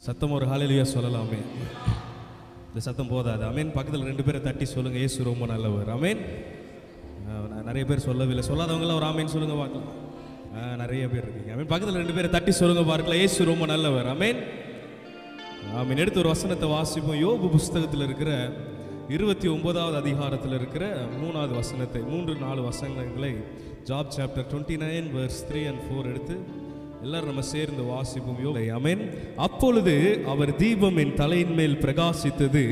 சத்தம் ஒரு ஹல்லேலூயா சொல்லலாமே. இந்த சத்தம் போதாது. ஆமென். பக்கத்தில் 2 பேரை தட்டி சொல்லுங்க, இயேசு ரொம்ப நல்லவர். ஆமென். நிறைய பேர் சொல்லவில்லை, சொல்லாதவங்களாம் ஒரு ஆமென் சொல்லுங்க பார்க்கலாம். நிறைய பேர் இருக்கீங்க. ஆமென். பக்கத்தில் 2 பேரை தட்டி சொல்லுங்க பார்க்கலாம், இயேசு ரொம்ப நல்லவர். ஆமென். ஆமென். எடுத்து ஒரு வசனத்தை வாசிப்போம். யோபு புஸ்தகத்தில் இருக்கிற 29வது அதிகாரத்தில் இருக்கிற 3வது வசனத்தை, 3-4 வசனங்களை, ஜாப் சாப்டர் 29 verse 3 and 4 எடுத்து எல்லாரும் நம்ம சேர்ந்து வாசிப்போம். ஆமென். அப்பொழுது அவர் தீபம் என் தலையின் மேல் பிரகாசித்தது,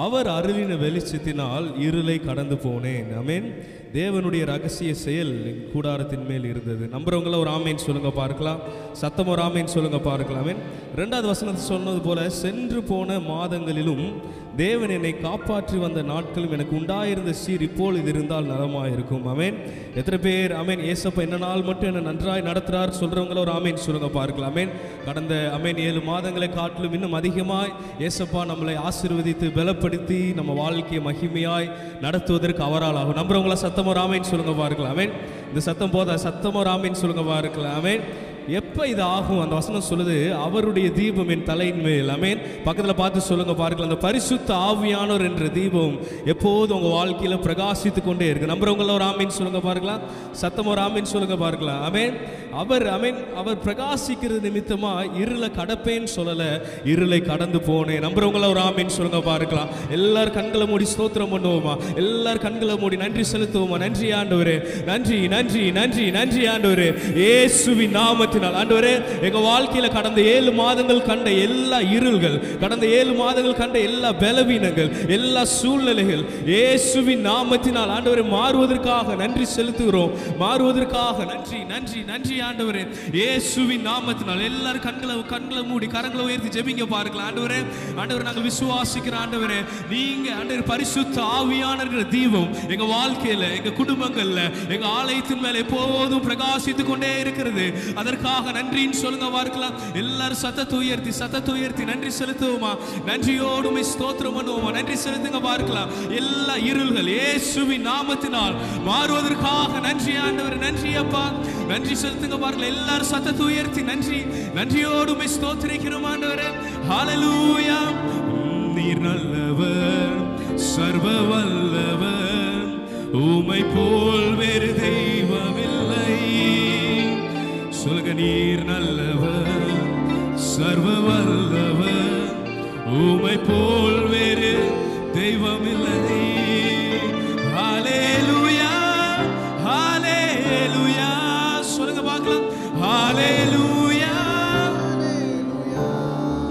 அவர் அருளின வெளிச்சத்தினால் இருளை கடந்து போனேன். ஆமென். தேவனுடைய ரகசிய செயல் கூடாரத்தின் மேல் இருந்தது. நம்புறவங்கள ஒரு ஆமேன் சொல்லுங்க பார்க்கலாம். சத்தம் ஒரு ஆமேன் சொல்லுங்க பார்க்கலாம். ஆமென். 2வது வசனத்தை சொன்னது போல, சென்று போன மாதங்களிலும் தேவன் என்னை காப்பாற்றி வந்த நாட்களும் எனக்கு உண்டாயிருந்த சீர் இப்போது இது இருந்தால் நலமாயிருக்கும். ஆமென். எத்தனை பேர் ஆமென் ஏசப்பா என்ன நாள் மட்டும் என்ன நன்றாய் நடத்துறார் சொல்றவங்கள ஒரு ஆமேன் சொல்லுங்க பார்க்கலாம். ஆமென். கடந்த ஆமென் 7 மாதங்களை காட்டிலும் இன்னும் அதிகமாய் ஏசப்பா நம்மளை ஆசீர்வதித்து பலப்படுத்தி நம்ம வாழ்க்கையை மகிமையாய் நடத்துவதற்கு அவரால் ஆகும். நம்புறவங்கள சத்தம் ஒரு ஆமேன் சொல்லுங்க பார்க்கலாம். ஆமென். இந்த சத்தம் போதா, சத்தம் ஒரு ஆமேன் சொல்லுங்க பார்க்கலாம். ஆமென். எப்போ இது ஆகும்? அந்த வசனம் சொல்லுது, அவருடைய தீபம் என் தலையின் மேல். ஆமென். பக்கத்தில் பார்த்து சொல்லுங்க பார்க்கலாம், அந்த பரிசுத்த ஆவியானவர் என்ற தீபம் எப்போதும் உங்கள் வாழ்க்கையில் பிரகாசித்து கொண்டே இருக்கு. நம்புறவங்கள ஒரு ஆமீன் சொல்லுங்க பார்க்கலாம். சத்தம் ஒரு ஆமீன் சொல்லுங்க பார்க்கலாம். ஆமென். அவர் பிரகாசிக்கிறது நிமித்தமா இருளை கடப்பேன்னு சொல்லலை, இருளை கடந்து போனேன். நம்புறவங்கள ஒரு ஆமீன் சொல்லுங்க பார்க்கலாம். எல்லாரும் கண்களை மூடி ஸ்தோத்திரம் பண்ணுவோமா? எல்லாரும் கண்களை மூடி நன்றி செலுத்துவோமா? நன்றி ஆண்டவரே, நன்றி நன்றி நன்றி நன்றி ஆண்டவரே. இயேசுவின் நாமத்தில் ஆண்டவரே, எங்க வாழ்க்கையில கடந்த 7 மாதங்கள் கண்ட எல்லா இருள்கள், கடந்த 7 மாதங்கள் கண்ட எல்லா பலவீனங்கள், எல்லா சூழ்நிலைகள் இயேசுவின் நாமத்தினால் ஆண்டவரே மாறுவதற்காக நன்றி செலுத்துகிறோம். மாறுவதற்காக நன்றி நன்றி நன்றி ஆண்டவரே. இயேசுவின் நாமத்தினால் எல்லாரும் கண்களை மூடி கரங்களை உயர்த்தி ஜெபிங்க பார்க்கலாம். ஆண்டவரே, ஆண்டவரே நாங்கள் விசுவாசிக்கிற ஆண்டவரே, நீங்க ஆண்டவரே பரிசுத்த ஆவியானவர் தீபம் எங்க வாழ்க்கையில, எங்க குடும்பங்கள்ல, எங்க ஆலயத்தின் மேல எப்போதும் பிரகாசித்துக் கொண்டே இருக்கிறது. அதற்காக நன்றின்னு சொல்லுங்க பார்க்கலாம். எல்லாரும் சத்தத்தை உயர்த்தி நன்றி செலுத்துவோமா? நன்றியோடு ஸ்தோத்திரம் பண்ணுவோமா? நன்றி செலுத்துங்க பார்க்கலாம். எல்லா இருள்கள் இயேசுவின் நாமத்தினால் மாறுவதற்காக நன்றி ஆண்டவர். நன்றி அப்பா, நன்றி செலுத்துங்க பார்க்கலாம். எல்லாரும் சத்தத்தை உயர்த்தி நன்றியோடு ஸ்தோத்திரிக்கிறோம் ஆண்டவரே. ஹல்லேலூயா. நீர் நல்லவர், சர்வ வல்லவர், உம்மை போல் வேறு தெய்வமில்லை. சொல்லுங்க, நீர் நல்லவர், சர்வ வல்லவர், உம்மை போல் வேறு தெய்வமில்லை. ஹல்லேலூயா, ஹல்லேலூயா. சொல்லுங்க பார்க்கலாம். ஹல்லேலூயா.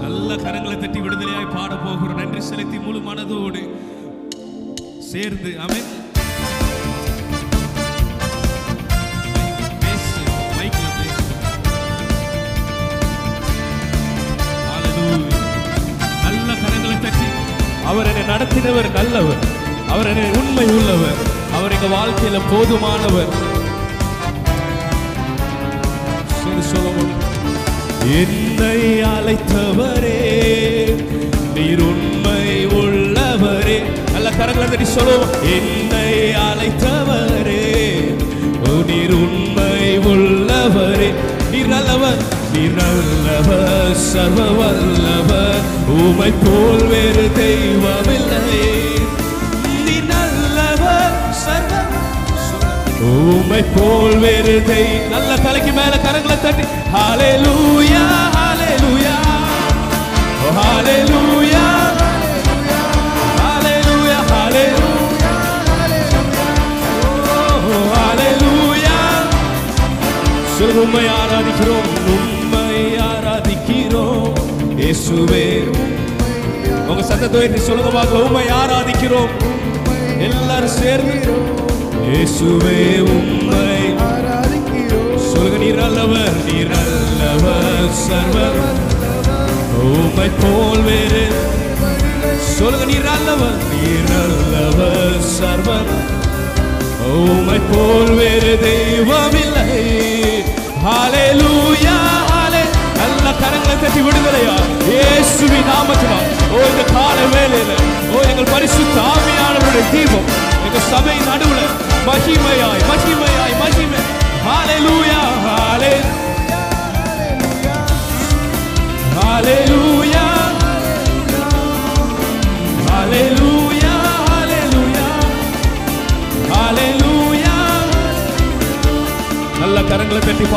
நல்ல கரங்களை தட்டி விடுதலையாய் பாட போகிறோம். நன்றி செலுத்தி முழு மனதோடு சேர்ந்து. ஆமென். நல்ல கரங்களை தட்டி, அவர் என்னை நடத்தினவர் நல்லவர், அவர் என்னை உண்மை உள்ளவர், அவர் எங்க வாழ்க்கையில போதுமானவர். என்னை அழைத்தவரே, நீர் உண்மை உள்ளவரே. நல்ல கரங்களை தட்டி சொல்லுவோம். என்னை அழைத்தவரே, நீர் உண்மை உள்ளவரே. நீர் நல்லவர், நீர் நல்லவர், சர்வ வல்லவர், உம்மை போல் வேறு தெய்வமில்லை. நீர் நல்லவர், சர்வ உம்மை போல் வேறு தெய்வம். நல்ல தலைக்கு மேல கரங்களை தட்டி ஹல்லேலூயா, ஹல்லேலூயா, ஹல்லேலூயா, ஹல்லேலூயா, ஹல்லேலூயா, ஹல்லேலூயா. உம்மை ஆராதிக்கிறோம், உம்மை ஆராதிக்கிறோம் இயேசுவே. உங்க சத்தத்தை உயர்த்தி சொல்லுங்க பார்க்கலாம். உம்மை ஆராதிக்கிறோம். எல்லாரும் சேர்ந்து இயேசுவே உம்மை ஆராதிக்கிறோம். சொல்லுங்க, நீர் நல்லவர், நீர் நல்லவர், சர்வ உம்மை போல் வேறு. சொல்லுங்க, நீர் நல்லவர், நீர் நல்லவர், சர்வ உம்மை போல் வேறு தெய்வமில்லை. ஹல்லேலூயா, ஹல்லேலூயா. நல்ல கரங்களை தட்டி விடுதலையா இயேசுவின் நாமத்தினால். இந்த கால வேளையில எங்கள் பரிசுத்த ஆவியானவருடைய தீபம் எங்க சபை நடுவுல மகிமையாய் மகிமையாய் மகிமை. ஹல்லேலூயா, ஹல்லேலூயா, ஹல்லேலூயா.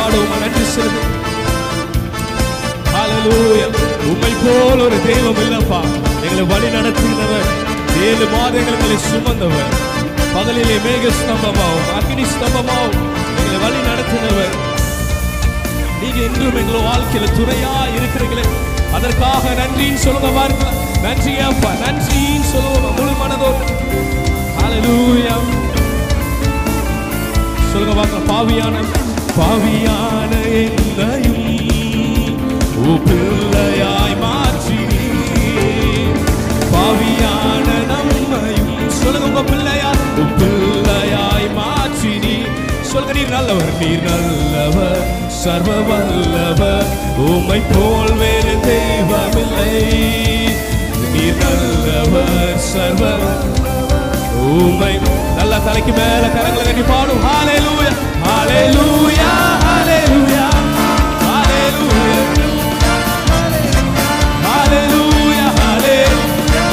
பாடுவோம். நன்றி செலுத்து. ஹல்லேலூயா. உம்மை போல் ஒரு தெய்வம் இல்லப்பா. எங்களை வழி நடத்துகிறவர், 7 மாதங்கள் எங்களை சுமந்தவர், பகலிலே மேக ஸ்தம்பமாவும் அக்னி ஸ்தம்பமாவும் எங்களை வழி நடத்தினவர். நீங்க இன்றும் எங்களை வாழ்க்கையில துணையா இருக்கிறீங்களே, அதற்காக நன்றின்னு சொல்லுங்க. பாருங்க, நன்றி அப்பா, நன்றின்னு சொல்லுவோம் முழு மனதோடு. ஹல்லேலூயா. சொல்லுங்க பார்க்கலாம். பாவியான என்னையும் பிள்ளையாய் மாற்றி, பாவியான நம்மையும் சொல்லுங்க உங்க பிள்ளையாய் மாற்றி. சொல்லுங்க, நீர் நல்லவர், சர்வ வல்லவர், உம்மை போல் வேறு தெய்வமில்லை. நீர் நல்லவர், சர்வ உம்மை. நல்ல தலைக்கு மேல கரங்களை கட்டி பாடும். ஹல்லேலூயா, ஹல்லேலூயா, ஹல்லேலூயா, ஹல்லேலூயா, ஹல்லேலூயா, ஹல்லேலூயா.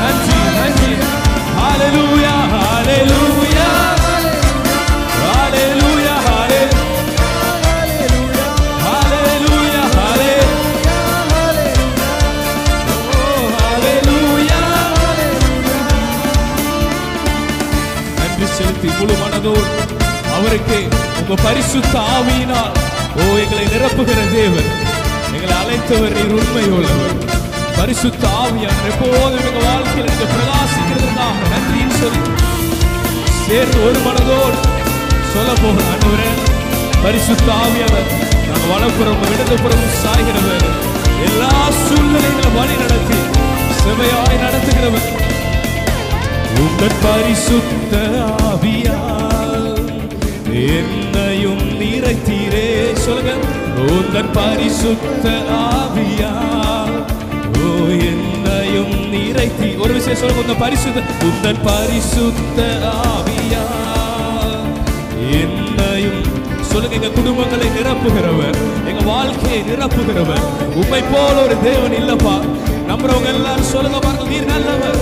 நன்றி, நன்றி. ஹல்லேலூயா, ஹல்லேலூயா, ஹல்லேலூயா, ஹல்லேலூயா, ஹல்லேலூயா. நன்றி செலுத்தி முழு மனதோடு அவருக்கு உங்க பரிசுத்த ஆவியினால் எங்களை நிரப்புகிற தேவன், எங்களை அழைத்தவர், நீர் உண்மை உள்ளவர். பரிசுத்த ஆவியானவர் எப்போதும் எங்க வாழ்க்கையில் நீங்க பிரகாசிக்கிறதுக்காக நன்றின்னு சொல்லி சேர்ந்து ஒரு மனதோடு சொல்ல போகிற ஆண்டவரே, பரிசுத்த ஆவியானவர் நாங்கள் வலப்புறம் இடதுபுறம் சாய்கிறவர், எல்லா சூழ்நிலைகளை வழி நடத்தி செவையாய் நடத்துகிறவர். உங்கள் பரிசுத்த ஆவியால் என்னையும் நிறைத்தீரே. சொல்லுங்க, உங்கள் பரிசுத்த ஆவியால் என்னையும் நிறைத்தி. ஒரு விஷயம் சொல்லுங்க, உங்கள் பரிசுத்த ஆவியால் என்னையும். சொல்லுங்க, எங்க குடும்பங்களை நிரப்புகிறவர், எங்க வாழ்க்கையை நிரப்புகிறவர். உம்மை போல ஒரு தேவன் இல்லப்பா. நம்புறவங்க எல்லாரும் சொல்லுங்க பாருங்க, நீர் நல்லவர்,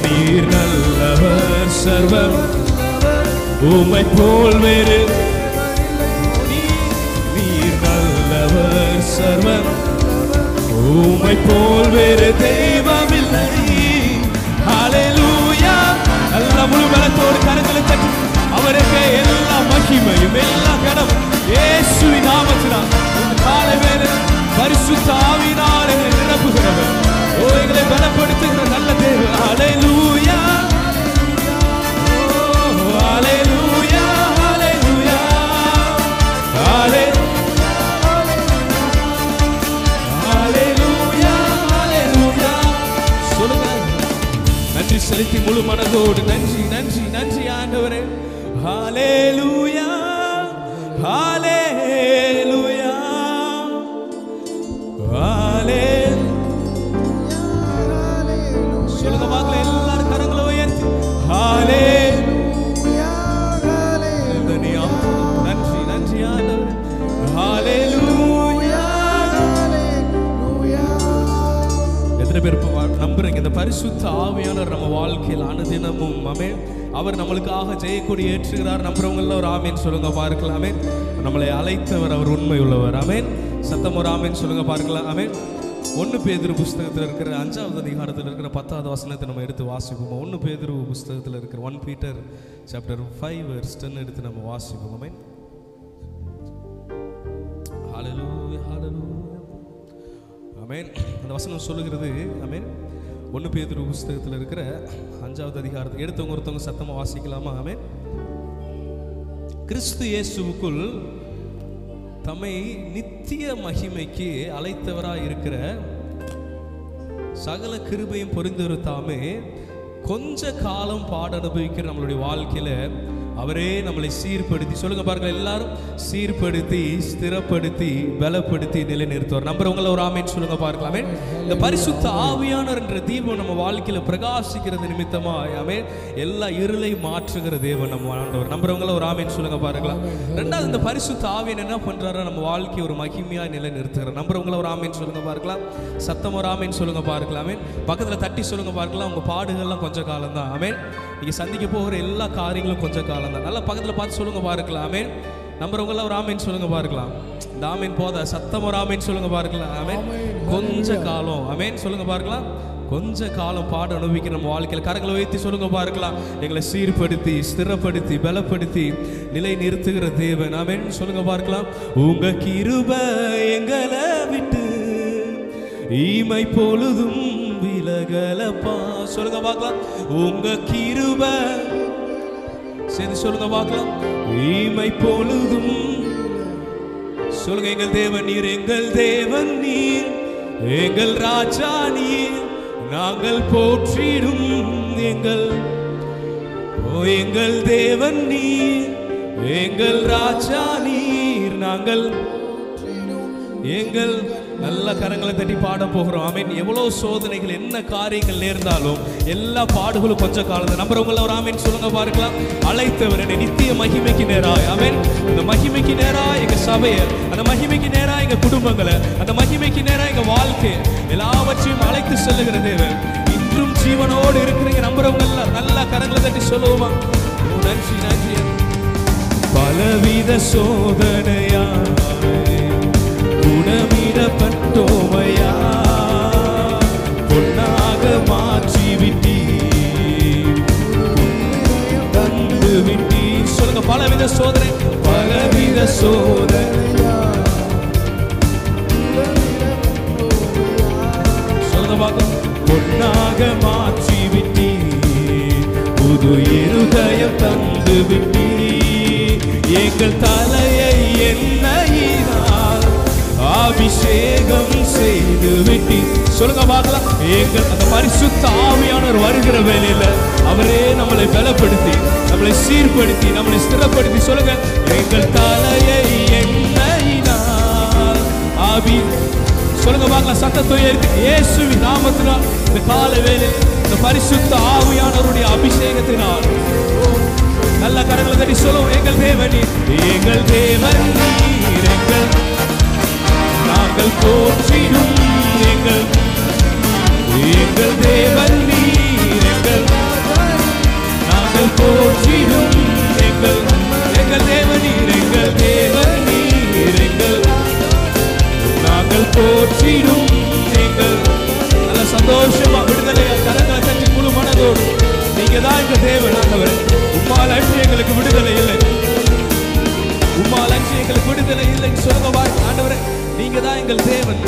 நீர் நல்லவர், சர்வம் உம்மை போல் வேறு. நீர் நல்லவர், சர்வம் உம்மை போல் வேறு தெய்வமில்லை. ஹல்லேலூயா. நல்ல முழு பலத்தோடு கரங்களை தட்டி அவருக்கு எல்லா மகிமையும் எல்லா கனமும் இயேசுவின் நாமத்தினால் இந்த காலை வேளை பரிசுத்த ஆவியினால் எங்களை நிரப்புகிறவர், எங்களை பலப்படுத்துகிற நல்ல தேவன். ஹல்லேலூயா, ஹல்லேலூயா, ஹல்லேலூயா, ஹல்லேலூயா, ஹல்லேலூயா. சொல்லுங்க, நன்றி செலுத்தி முழு மனதோடு நன்றி, நன்றி, நன்றி ஆண்டவரே. ஹல்லேலூயா, ஹல்லேலூயா, சொல்லுங்க பார்க்கல, எல்லாரும் கரங்களை உயர்த்தி ஹல்லேலூயா, ஹல்லேலூயா. நன்றி, நன்றி ஆண்டவரே. ஹல்லேலூயா, ஹல்லேலூயா. எத்தனை பேர் நம்புறீங்க இந்த பரிசுத்த ஆவியானவர் நம்ம வாழ்க்கையில் அனுதினமும் ஆமென் அவர் நம்மளுக்காக ஜெயக்கொடி ஏற்றுகிறார்? நம்புறவங்க எல்லாம் ஒரு ஆமேன் சொல்லுங்க பார்க்கலாம். ஆமென். நம்மளை அழைத்தவர் அவர் உண்மை உள்ளவர். ஆமென். சத்தம் ஒரு ஆமேன் சொல்லுங்க பார்க்கலாம். ஆமென். 1 பேதுரு புஸ்தகத்தில் இருக்கிற 5வது அதிகாரத்தில் இருக்கிற 10வது வசனத்தை நம்ம எடுத்து வாசிப்போம். 1 பேதுரு புஸ்தகத்தில் இருக்கிற 1 Peter chapter 5 verse 10 எடுத்து நம்ம வாசிப்போம். ஆமென். ஹல்லேலூயா, ஹல்லேலூயா. ஆமென். அந்த வசனம் சொல்லுகிறது. ஆமென். 1 பேதுரு புஸ்தகத்தில் இருக்கிற 5வது அதிகாரத்தை எடுத்தவங்க ஒருத்தவங்க சத்தமா வாசிக்கலாமா? ஆமென். கிறிஸ்து இயேசுவுக்குள் தம்மை நித்திய மகிமைக்கு அழைத்தவராய் இருக்கிற சகல கிருபையும் பொருந்திருத்தாமே கொஞ்ச காலம் பாட அனுபவிக்கிற நம்மளுடைய வாழ்க்கையில அவரே நம்மளை சீர்படுத்தி, சொல்லுங்க பாருங்க எல்லாரும், சீர்படுத்தி ஸ்திரப்படுத்தி பலப்படுத்தி நிலைநிறுத்துவார். நம்புறவங்கள ஒரு ஆமேன் சொல்லுங்க பார்க்கலாமே. இந்த பரிசுத்த ஆவியானவர் என்ற தீபம் நம்ம வாழ்க்கையில பிரகாசிக்கிறது நிமித்தமா ஆமென் எல்லா இருளை மாற்றுகிற தேவன் நம்ம ஆண்டவர். நம்புறவங்கள ஒரு ஆமேன் சொல்லுங்க பார்க்கலாம். ரெண்டாவது, இந்த பரிசுத்த ஆவியன் என்ன பண்றாரு? நம்ம வாழ்க்கையை ஒரு மகிமையா நிலைநிறுத்துகிறார். நம்புறவங்கள ஒரு ஆமேன் சொல்லுங்க பார்க்கலாம். சத்தம் ஒரு ஆமேன் சொல்லுங்க பார்க்கலாமே. பக்கத்துல தட்டி சொல்லுங்க பார்க்கலாம். உங்க பாடுகள்லாம் கொஞ்ச காலம் தான். ஆமென். நீங்க சந்திக்க போகிற எல்லா காரியங்களும் கொஞ்ச காலம் காலம் தான். நல்ல பக்கத்தில் பார்த்து சொல்லுங்க பார்க்கலாம். ஆமென். நம்புறவங்களாம் ஒரு ஆமீன் சொல்லுங்க பார்க்கலாம். இந்த ஆமீன் போதா, சத்தம் ஒரு ஆமீன் சொல்லுங்க பார்க்கலாம். ஆமென். கொஞ்ச காலம் ஆமென் சொல்லுங்க பார்க்கலாம். கொஞ்ச காலம் பாட அனுபவிக்கிற நம்ம வாழ்க்கையில் கரங்களை வைத்து சொல்லுங்க பார்க்கலாம். எங்களை சீர்படுத்தி ஸ்திரப்படுத்தி பலப்படுத்தி நிலை நிறுத்துகிற தேவன். ஆமென் சொல்லுங்க பார்க்கலாம். உங்க கிருபை எங்களை விட்டு ஈமை பொழுதும் விலகலப்பா. சொல்லுங்க பார்க்கலாம். உங்க கிருபை சேர்ந்து சொல்லுங்க பார்க்கலாம். ஈமை பொழுதும் சொல்லுங்க. எங்கள் தேவன் நீர், எங்கள் தேவன் நீர், எங்கள் ராஜா நீர், நாங்கள் போற்றிடும் எங்கள் தேவன் நீர், எங்கள் ராஜா நீர், நாங்கள் எங்கள் நல்ல கரங்களை தட்டி பாட போகிறோம். ஆமீன். எவ்வளவு சோதனைகள் என்ன காரியங்கள் நேர்ந்தாலும் எல்லா பாடுகளும் கொஞ்ச காலம். நம்புறவங்கள ஒரு ஆமீன் சொல்லுங்க பார்க்கலாம். அழைத்தவர் என்னை நித்திய மகிமைக்கு நேராய். ஆமீன். இந்த மகிமைக்கு நேராய் எங்க சபையை, அந்த மகிமைக்கு நேராய் எங்க குடும்பங்களை, அந்த மகிமைக்கு நேராய் எங்க வாழ்க்கை எல்லாவற்றையும் அழைத்து செல்லுகிற தேவன் இன்றும் ஜீவனோடு இருக்கிறீங்க. நம்புறவங்க நல்ல கரங்களை தட்டி சொல்லுவோமா? நன்றி நன்றி. பலவித சோதனையா குணமிடப்பட்டோமையா, பொன்னாக மாற்றி விட்டி தந்து விட்டி. சொல்லுங்க. பலவித சோதனை, பலவித சோதனையா. சொல்லுங்க பார்க்க. பொன்னாக மாற்றி விட்டி புது இருதயம் தந்து விட்டி, எங்கள் தலையை எண்ணெயினால் அபிஷேகம் செய்து விட்டி. சொல்லுங்க பார்க்கலாம். எங்கள் அந்த பரிசுத்த ஆவியானவர் வருகிற வேளையில அவரே நம்மளை பலப்படுத்தி, நம்மளை சீர்படுத்தி, நம்மளை ஸ்திரப்படுத்தி. சொல்லுங்க. எங்கள் தலையை எண்ணெயினால் சொல்லுங்க பார்க்கலாம். சத்தத்தை உயர்த்தி இயேசுவின் நாமத்தினால் இந்த கால வேளையில் இந்த பரிசுத்த ஆவியானவருடைய அபிஷேகத்தினால் நல்ல கரங்களை தட்டி சொல்லுவோம். எங்கள் தேவன் நீர், எங்கள் தேவன் நீர், எங்கள் நாங்கள் போற்றிடும் எங்கள் தேவன் நீர், எங்கள் நாங்கள் போற்றிடும் எங்கள் தேவன் நீர், எங்கள் தேவன் நீர், எங்கள் நாங்கள் போற்றிடும் எங்கள். நல்ல சந்தோஷமா விடுதலையா கரங்களை தட்டி முழு மனதோடு நீங்க தான் எங்க தேவன். ஆண்டவரே உம்மால் அன்றி எங்களுக்கு விடுதலை இல்லை, உம்மால் அன்றி எங்களுக்கு விடுதலை இல்லை. சொல்லுங்க ஆண்டவரே, நீங்க தான் எங்கள் தேவன்.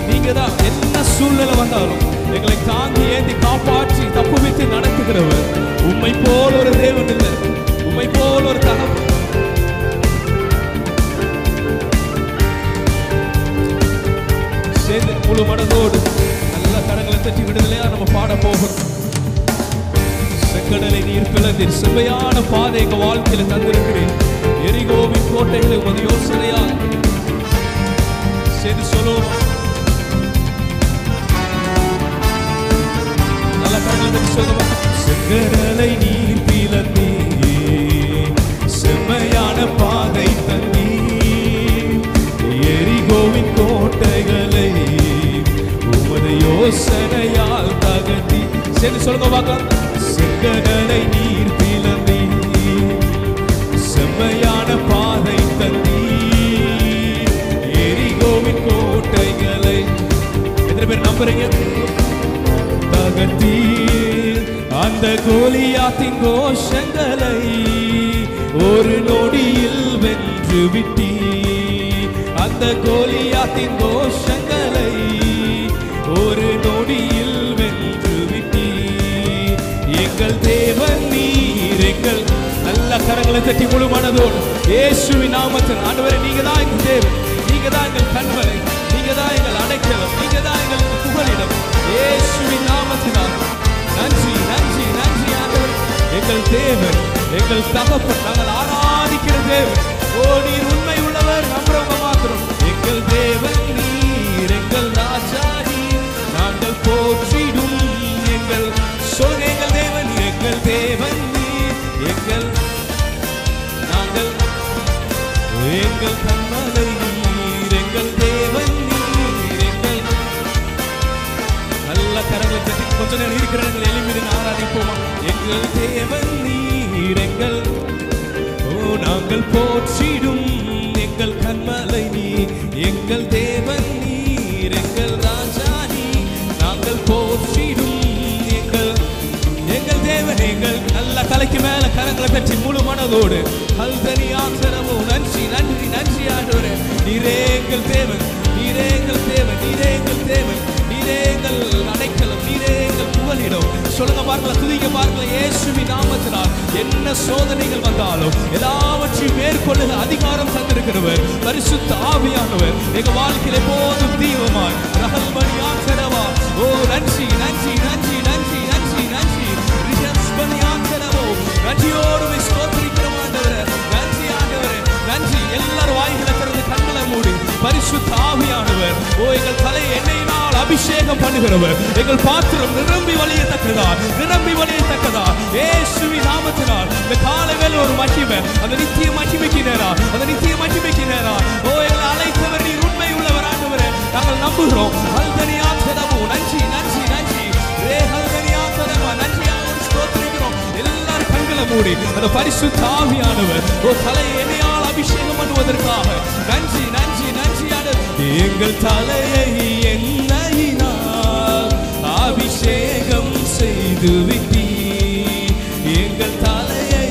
நீங்க தான் என்ன சூழ்நிலை வந்தாலும் எங்களை தாங்கி ஏந்தி காப்பாற்றி தப்புவித்து நடத்துகிறவர். உம்மை போல் ஒரு தேவன் இல்லை, உம்மை போல் ஒரு தகவல். சேர்ந்து முழு மனதோடு நல்ல கரங்களை தட்டி விடுதலையா நம்ம பாட போகிறோம். செங்கடலை நீர் பிளந்தீர், செவ்வையான பாதை எங்க வாழ்க்கையில தந்திருக்கிறேன். எரிகோவின் கோட்டைகளை உமது யோசனையால் செய்து சொல்லுவோம். நல்ல கரங்களை தட்டி சொல்லுவோம். செங்கடலை நீர் பிளந்தீர், செம்மையான பாதை தந்தீர். எரிகோவின் கோட்டைகளை உமது யோசனையால் தகர்த்தி. சரி சொல்லுங்க பார்க்கலாம். செங்கடலை நீர் பிளந்தீர், செம்மையான பாதை தந்தீர். எரிகோவின் கோட்டைகளை எத்தனை பேர் நம்புறீங்க? தகர்த்தீர். அந்த கோலியாத்தின் கோஷங்களை ஒரு நொடியில் வென்று விட்டீர். அந்த கோலியாத்தின் கோஷங்களை ஒரு நொடியில் வென்று விட்டீர். எங்கள் தேவன் நீர், எங்கள் நல்ல கரங்களை தட்டி முழு மனதோடு இயேசுவின் நாமத்தில். ஆண்டவரே நீங்க தான் எங்கள் தேவன், நீங்க தான் எங்கள் கண்மலை, நீங்க தான் எங்கள் அடைக்கலம், நீங்க தான் எங்களுக்கு புகலிடம். இயேசுவின் நாமத்தினால் நன்றி நன்றி நன்றி ஆண்டவர். எங்கள் தேவன், எங்கள் தகப்பன், நாங்கள் ஆராதிக்கிற தேவன். ஓ நீர் உண்மை உள்ளவர், நம்புறவங்க மாத்திரம். எங்கள் தேவன் நீர், எங்கள் ராஜா நீர், நாங்கள் போற்றிடும் எங்கள். சொல்லுங்க. எங்கள் தேவன், எங்கள் தேவன் நீர், எங்கள் நாங்கள் எங்கள் கண்மலை நீர், எங்கள் தேவன் நீர், எங்கள். நல்ல கரங்களை தட்டி கொஞ்ச நேரம் இருக்கிறவர்கள் எழுப்பிடு ஆராதிப்போமா? எங்கள் தேவன் நீர், எங்கள் போற்றிடும் எங்கள் கண்மலை நீர், எங்கள் தேவன் நீர், எங்கள் ராஜா நீர். நாங்கள் போற்றிடும் எங்கள் தேவன், எங்கள் நல்ல தலைக்கு மேல கரங்களை தட்டி முழு மனதோடு அல்தனியாசனமோ நன்றி நன்றி நன்றி ஆண்டவரே. நீரே எங்கள் தேவன், நீரே எங்கள் தேவன், நீரே எங்கள் தேவன், நீரே எங்கள் அடைக்கலம், நீரே எங்கள் புகலிடம். சொல்லுங்க பார்க்கலாம், துதிக்க பார்க்கலாம். இயேசுவின் நாமத்தினால் என்ன சோதனைகள் வந்தாலும் எல்லாவற்றையும் மேற்கொள்ள அதிகாரம் தந்திருக்கிறவர் பரிசுத்த ஆவியானவர் எங்க வாழ்க்கையில போதும் தீவமாய் ரகல்மணியாசனமா. ஓ நன்றி நன்றி நன்றி நன்றி நன்றி நன்றி நன்றியோடு ஸ்தோத்திரிக்கிறோம் ஆண்டவரே. நன்றி ஆண்டவரே, நன்றி. எல்லாரும் வாய்களை திறந்து கண்களை மூடி பரிசுத்த ஆவியானவர் ஓ எங்கள் தலை எண்ணெயினால் அபிஷேகம் பண்ணுகிறவர், எங்கள் பாத்திரம் நிரம்பி வழியத்தக்கதா, நிரம்பி வழியத்தக்கதா. இயேசுவின் நாமத்தினால் இந்த காலை வேளை ஒரு மகிமை, அந்த நித்திய மகிமைக்கு நேரா, அந்த நித்திய மகிமைக்கு நேரா ஓ எங்களை அழைத்தவர் நீர் உண்மை உள்ளவர் ஆண்டவரே. நாங்கள் நம்புகிறோம். ஹல்தனியாசனமோ நன்றி நன்றி நன்றி ரே ஹல்தனியாசனமா நன்றி ஸ்தோத்திரிக்கிறோம். எல்லாரும் கண்களை மூடி அந்த பரிசுத்த ஆவியானவர் ஓ தலை எண்ணெயால் அபிஷேகம் பண்ணுவதற்காக நன்றி நன்றி நன்றி ஆண்டவரே. எங்கள் தலையை எண்ணெயினால் அபிஷேகம் செய்து விட்டீர், எங்கள் தலையை.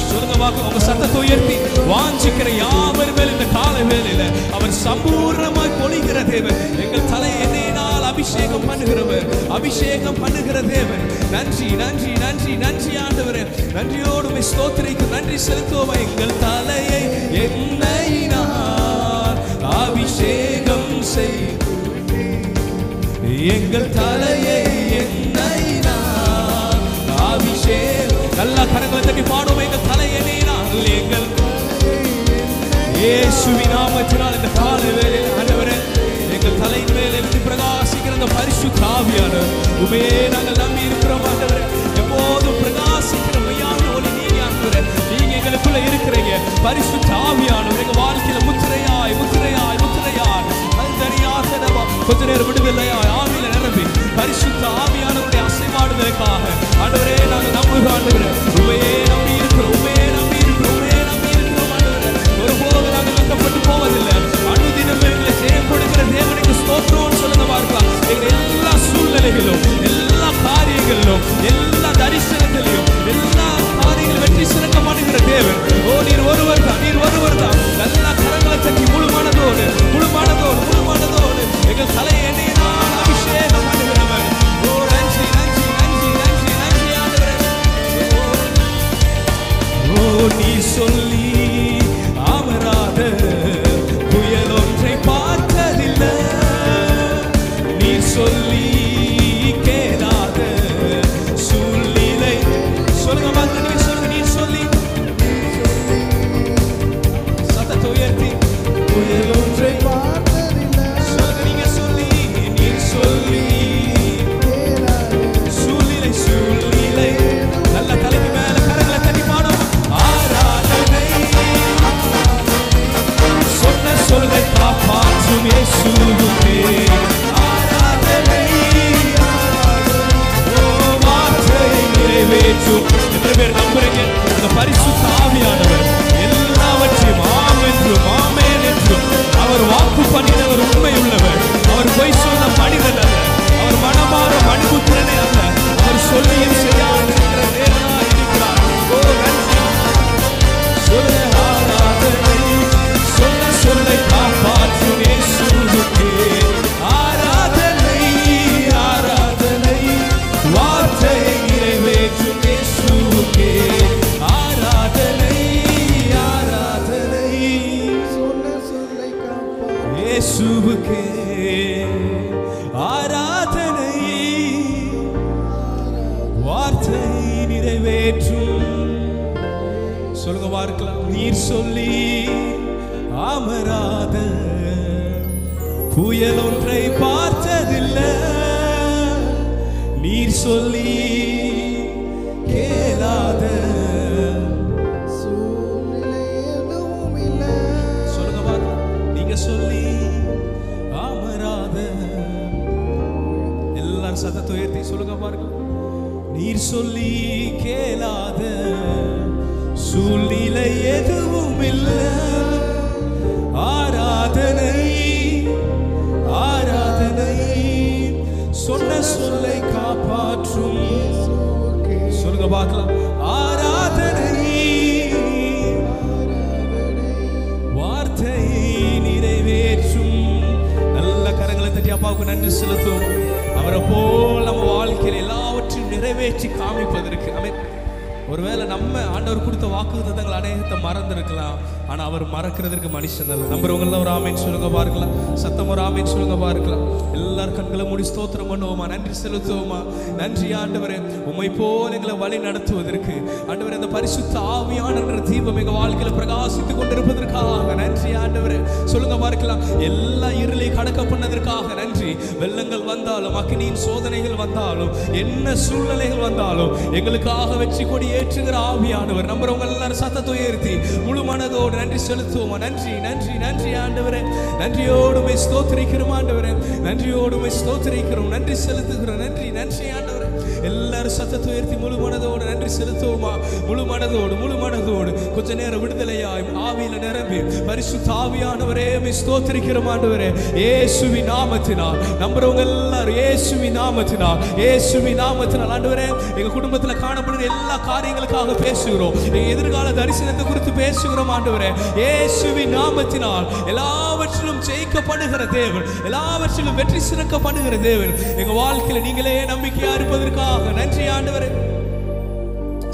சொல்லுங்க வாக்கு, உங்க சத்தத்தை உயர்த்தி வாஞ்சிக்கிற யாவர் மேல் இந்த காலை வேளையில அவர் சம்பூர்ணமாய் பொழிகிற தேவன். எங்கள் தலையை எண்ணெயினால் அபிஷேகம் பண்ணுகிறவர், அபிஷேகம் பண்ணுகிற தேவன். நன்றி நன்றி நன்றி நன்றி ஆண்டவரே. நன்றியோடு ஸ்தோத்திரிக்கு நன்றி செலுத்துவோம். எங்கள் தலையை எண்ணெயினால் அபிஷேகம் செய்து, எங்கள் தலையை எண்ணெயினால் அபிஷேகம். நல்லா கரங்களை தட்டி பாடுவோம். எங்கள் தலை எண்ணெயினால், எங்கள் இயேசுவின் நாமத்தினால் இந்த காலை வேளையில் ஆண்டவரே எங்கள் தலையின் மேல் எழுதி பிரகாசிக்கிற அந்த பரிசுத்த ஆவியானவர் உண்மையே நாங்கள் நம்பி இருக்கிறோம் ஆண்டவரே. எப்போதும் பிரகாசிக்கிற மெய்யான ஒளி நீங்க ஆண்டவரே. நீங்க எங்களுக்குள்ள இருக்கிறீங்க. பரிசுத்த ஆவியானவர் எங்க வாழ்க்கையில முத்திரையாய் முத்திரையாய் முத்திரையாய் அல்தனியாசனமா கொஞ்ச நேரம் விடுதலையாய் ஆவியில நிரம்பி பரிசுத்த ஆவியானவருடைய அசைவாடுதலுக்காக ஆண்டவரே நாங்கள் நம்புகிறோம் ஆண்டவரே. உண்மையே நம்பி இருக்கிறோம், உண்மையே நம்பி இருக்கிறோம், உண்மையே நம்பி இருக்கிறோம் ஆண்டவரே. ஒருபோது நாங்கள் வெட்கப்பட்டு போவதில்லை. அனுதினம் எங்களை ஜெயம் கொடுக்கிற தேவனுக்கு ஸ்தோத்திரம் சொல்லுங்க பார்க்கலாம். எங்கள் எல்லா சூழ்நிலைகளிலும், எல்லா காரியங்களிலும், எல்லா தரிசனத்திலையும், எல்லா காரியங்களும் வெற்றி சிறக்க பண்ணுகிற தேவன் ஓ நீர் ஒருவர் தான், நீர் ஒருவர் தான். நல்ல கரங்களை தட்டி முழு மனதோடு முழு மனதோடு முழு மனதோடு எங்கள் தலை எண்ணெயினால் அபிஷேகம் பண்ணுகிறவர் ஓ நன்றி நன்றி நன்றி நன்றி நன்றி ஆண்டவரே. ஓ நீ சொல்லி அமராத புயல் ஒன்றை பார்த்ததில்லை, நீ சொல்லி கேளாத சூழ்நிலை. சொல்லுங்க பார்த்து, நீ சொல்லுங்க, நீ சொல்லி சத்தத்தை உயர்த்தி புயல் ஒன்றை பார்த்ததில்லை. சொல்லுங்க, நீங்க சொல்லி, நீ சொல்லி சூழ்நிலை சூழ்நிலை. நல்ல தலைக்கு மேல கரங்களை தட்டி பாடும். ஆராதனை சொன்ன சொல்லை காப்பாற்றும் இயேசுவுக்கே ஆராதனை. ஓ வார்த்தையை நிறைவேற்றும். எத்தனை பேர் நம்புறீங்க இந்த பரிசுத்த ஆவியானவர் எல்லாவற்றையும் ஆம் என்றும் ஆமென் என்றும் அவர் வாக்கு பண்ணினவர் உண்மை உள்ளவர். அவர் பொய் சொல்ல மனிதன் அல்ல, அவர் மனமாற மணிபுத்திரனே அல்ல. அவர் சொல்லியும் செய்யாதிருக்கிற தேவனாய் இருக்கிறார். ஓ நன்றி. சொல்ல ஆராதனை சொன்ன சொல்லை காப்பாற்றும் இயேசுவுக்கே ஆராதனை ஆராதனை. வார்த்தையை நிறைவேற்றும் இயேசுவுக்கே ஆராதனை ஆராதனை. சொன்ன சொல்லை காப்பாற்றும் இயேசுவுக்கே ஆராதனை. வார்த்தை நிறைவேற்றும். சொல்லுங்க பார்க்கலாம். நீர் சொல்லி அமராத புயல் ஒன்றை பார்த்ததில்லை, நீர் சொல்லி கேளாத சூழ்நிலை எதுவும் இல்லை. சொல்லுங்க பார்க்கலாம். நீங்க சொல்லி அமராத. எல்லாரும் சத்தத்தை உயர்த்தி சொல்லுங்க பார்க்கலாம். நீர் சொல்லி கேளாத சூழ்நிலை எதுவும் இல்லை. ஆராதனை ஆராதனை சொன்ன சொல்லை காப்பாற்றும். சொல்லுங்க பார்க்கலாம். ஆராதனை வார்த்தையை நிறைவேற்றும். நல்ல கரங்களை தட்டி அப்பாவுக்கு நன்றி செலுத்துவோம். அவரை போல் நம்ம வாழ்க்கையில் எல்லாவற்றையும் நிறைவேற்றி காமிப்பதற்கு. ஆமென். ஒருவேளை நம்ம ஆண்டவர் கொடுத்த வாக்குத்தத்தங்கள் அநேகத்தை மறந்துருக்கலாம். ஆனால் அவர் மறக்கிறதுக்கு மனுஷன் அல்ல. நம்புறவங்களாம் ஒரு ஆமேன்னு சொல்லுங்க பார்க்கலாம். சத்தம் ஒரு ஆமேன்னு சொல்லுங்க பார்க்கலாம். எல்லாரும் கண்களை மூடி ஸ்தோத்திரம் பண்ணுவோமா, நன்றி செலுத்துவோமா. நன்றி ஆண்டவரே, உம்மை போல் எங்களை வழி நடத்துவதற்கு ஆண்டவரே, இந்த பரிசுத்த ஆவியான தீபம் எங்கள் வாழ்க்கையில் பிரகாசித்துக் கொண்டிருப்பதற்காக நன்றி ஆண்டவரே. சொல்லுங்க பார்க்கலாம். எல்லா இருளை கடக்க பண்ணதற்காக நன்றி. வெள்ளங்கள் வந்தாலும், அக்னியின் சோதனைகள் வந்தாலும், என்ன சூழ்நிலைகள் வந்தாலும் எங்களுக்காக வெற்றி கொடி ஏற்றுகிற ஆவியானவர். நம்புறவங்க எல்லாரும் சத்தத்தை உயர்த்தி முழு மனதோடு நன்றி செலுத்துவோமா. நன்றி நன்றி நன்றி ஆண்டவரே. நன்றியோடு ஸ்தோத்திரிக்கிறோம் ஆண்டவரே. நன்றியோடு ஸ்தோத்திரிக்கிறோம், நன்றி செலுத்துகிறோம். நன்றி நன்றி ஆண்டவரே. எல்லாரும் சத்தத்தை உயர்த்தி முழு மனதோடு நன்றி செலுத்துவோமா. முழு மனதோடு முழு மனதோடு கொஞ்ச நேரம் விடுதலையாய் ஆவியில நிரம்பி பரிசுத்த ஆவியானவரே ஸ்தோத்திரிக்கிறோம் ஆண்டவரே. இயேசுவின் நாமத்தினால் நம்புறவங்க எல்லாரும் இயேசுவின் நாமத்தினால், இயேசுவின் நாமத்தினால் ஆண்டவரே, எங்க குடும்பத்தில் காணப்படுகிற எல்லா காரியங்களுக்காக பேசுகிறோம். எங்க எதிர்கால தரிசனத்தை குறித்து பேசுகிறோம் ஆண்டவரே. இயேசுவின் நாமத்தினால் எல்லாவற்றிலும் ஜெயிக்கப்படுகிற தேவன், எல்லாவற்றிலும் வெற்றி சிறக்கப்படுகிற தேவன் எங்க வாழ்க்கையில நீங்களே நம்பிக்கையா இருப்பதற்காக நன்றி ஆண்டவரே.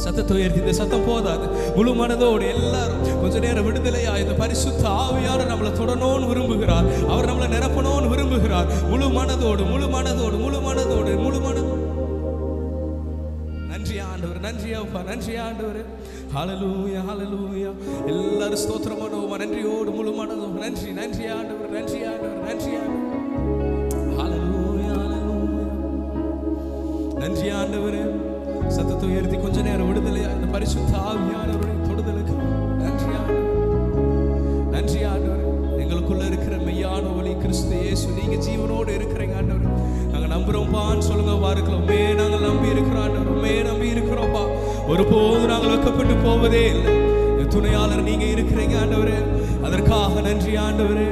சத்தத்தை உயர்த்தி, இந்த சத்தம் போதாது, முழு மனதோடு எல்லாரும் கொஞ்ச நேரம் விடுதலையா இந்த பரிசுத்த ஆவியானவர் நம்மளை தொடரணும்னு விரும்புகிறார். அவர் நம்மளை நிரப்பணும்னு விரும்புகிறார். முழு மனதோடு முழு மனதோடு முழு மனதோடு முழு மனதோடு. நன்றி ஆண்டவர், நன்றி அப்பா, நன்றி ஆண்டவர். ஹல்லேலூயா ஹல்லேலூயா. எல்லாரும் ஸ்தோத்திரம் பண்ணுவோமா நன்றியோடு முழு மனதோடு. நன்றி நன்றி ஆண்டவர், நன்றி ஆண்டவர், நன்றி ஆண்டவர். ஹல்லேலூயா ஹல்லேலூயா. நன்றி ஆண்டவரே. சத்தத்தை உயர்த்தி கொஞ்ச நேரம் விடுதலையா இந்த பரிசுத்த ஆவியானவருடைய தொடுதலுக்கு நன்றி ஆண்டவர், நன்றி ஆண்டவர். எங்களுக்குள்ள இருக்கிற மெய்யான ஒளி கிறிஸ்து இயேசு, நீங்க ஜீவனோடு இருக்கிறீங்க ஆண்டவர். நாங்க நம்புறோம்பான்னு சொல்லுங்க பார்க்கலாம். உண்மையே நாங்கள் நம்பி இருக்கிறோம் ஆண்டவர், உண்மையே நம்பி இருக்கிறோம்ப்பா. ஒருபோது நாங்கள் வெட்கப்பட்டு போவதே இல்லை. துணையாளர் நீங்க இருக்கிறீங்க ஆண்டவரே, அதற்காக நன்றி ஆண்டவரே.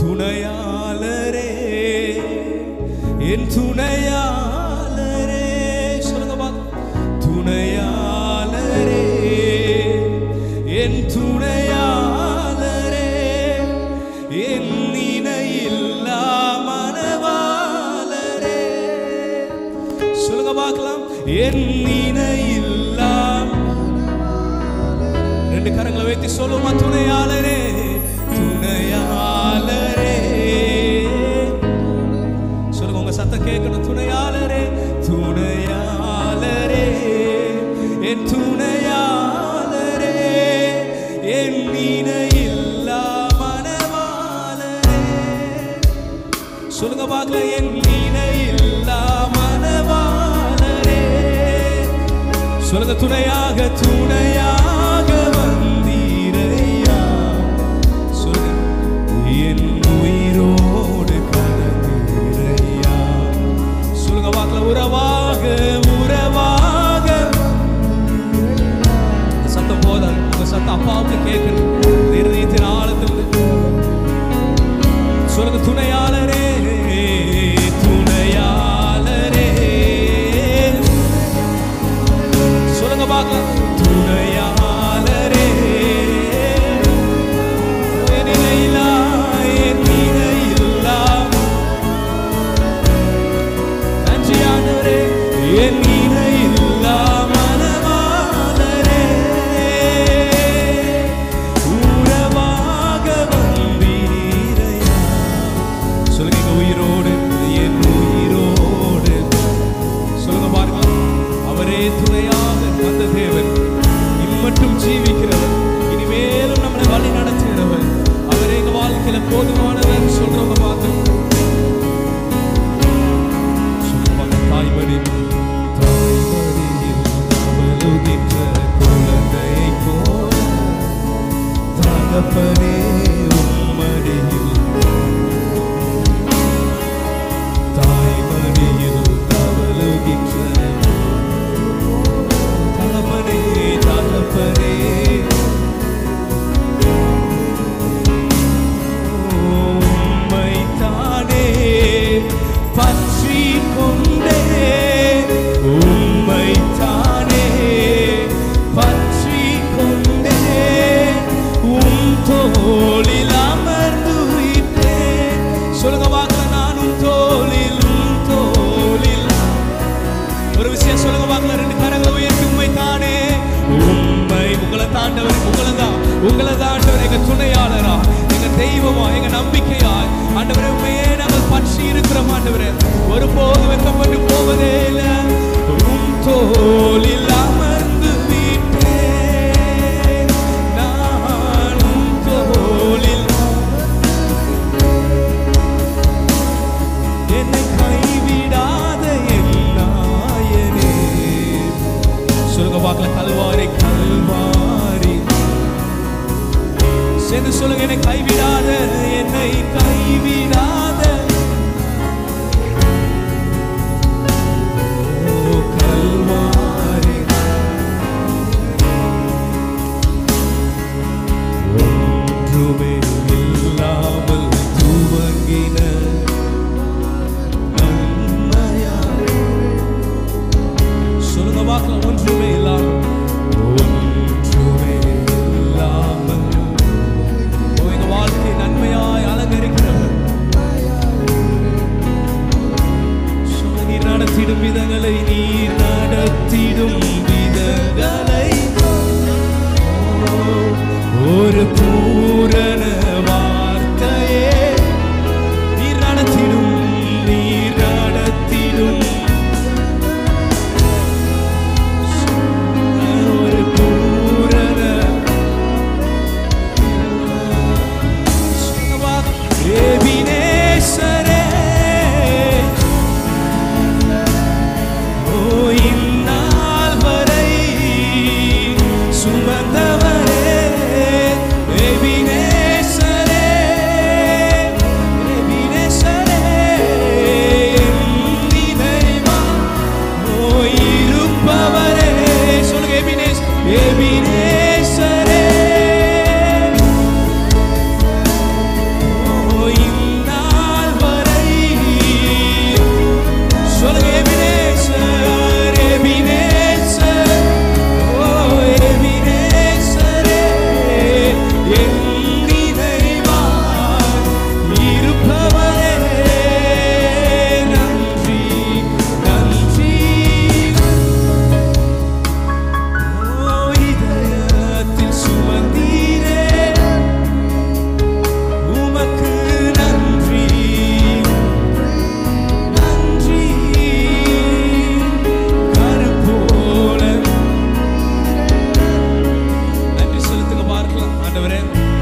துணையாளரே, என் துணையாளரே, துணையாளரே, என் துணையாளரே, என் இணையில்லா மனவாளரே. சொல்லுங்க பார்க்கலாம். என் இணையில்லா. ரெண்டு கரங்களை வைத்து சொல்லுமா. துணையாளரே, துணையாளரே. சொல்லுங்க, உங்க சத்தம் கேட்கணும். துணையாளரே, துணையாளரே, என் துணையாளரே, என் இணையில்லா மனவாளரே. சொல்லுங்க பார்க்கலாம். என் இணையில்லா மனவாளரே. சொல்லுங்க. துணையாக துணையாக வந்தீரையா. சொல்லுங்க. என் உயிரோடு கலந்தீரையா. சொல்லுங்க பார்க்கலாம். உறவாக உறவாக. சத்தம் போதாது, உங்க சத்தம் அப்பாவுக்கு கேட்கணும். இருதயத்தின் ஆழத்தில் சொல்லுங்க. துணையாளரே, துணையாளரே. சொல்லுங்க பார்க்கலாம். துணையாளரே, என் இணையில்லா, என் இணையில்லா. நன்றி ஆண்டவரே. என் இணையில்லா மனவாளரே, உறவாக வந்தீரையா. சொல்லுங்க. எங்க உயிரோடு, என் உயிரோடு. சொல்லுங்க பார்க்கலாம். அவரே துணையாக வந்த தேவன், இம்மட்டும் ஜீவிக்கிறவர், இனிமேலும் நம்மளை வழி நடத்துகிறவர். அவரே எங்க வாழ்க்கையில போதுமானவர் சொல்றவங்க பார்த்து சொல்லுவாங்க. தாய்மடி தாய்மடியில் அவளுகின்ற குழந்தையை போல தகப்பனே உம்மடியில், தாய்மடியில் அவளுகின்ற தகப்பனே தகப்பனே என்னை கைவிடாத, என்னை கைவிடாத கல்வாரி ஒன்றுமே இல்லாமல் துவங்கின நன்மையா. சொல்லுங்க பார்க்கலாம். ஒன்றுமே இல்லாமல், ஒன்றுமே இல்லாமல் எங்க வாழ்க்கை நன்மையாய் அலங்கரிக்கிறவர். நீர் நடத்திடும் விதங்களை, நீர் நடத்திடும் விதங்களை ஒரு பூரண வார்த்தையே நீர் நடத்திடும், நீர் நடத்திடும் ஒரு பூரண எபினேசரே. இந்நாள் வரை சுமந்தவரே எபினேசரே, எபினேசரே நினைவா இருப்பவரே. சொல்லுங்க எபினேசரே. இந்நாள் வரை சொல்லுங்க எபினேசர், எபினேசர், ஓ எபினேசரே என் நினைவாய் இருப்பவரே. நன்றி நன்றி. ஓ இதயத்தில் சுமந்தீரே உமக்கு நன்றி நன்றி. கருப்போல நன்றி செலுத்துங்க பார்க்கலாம். ஆண்டவரே,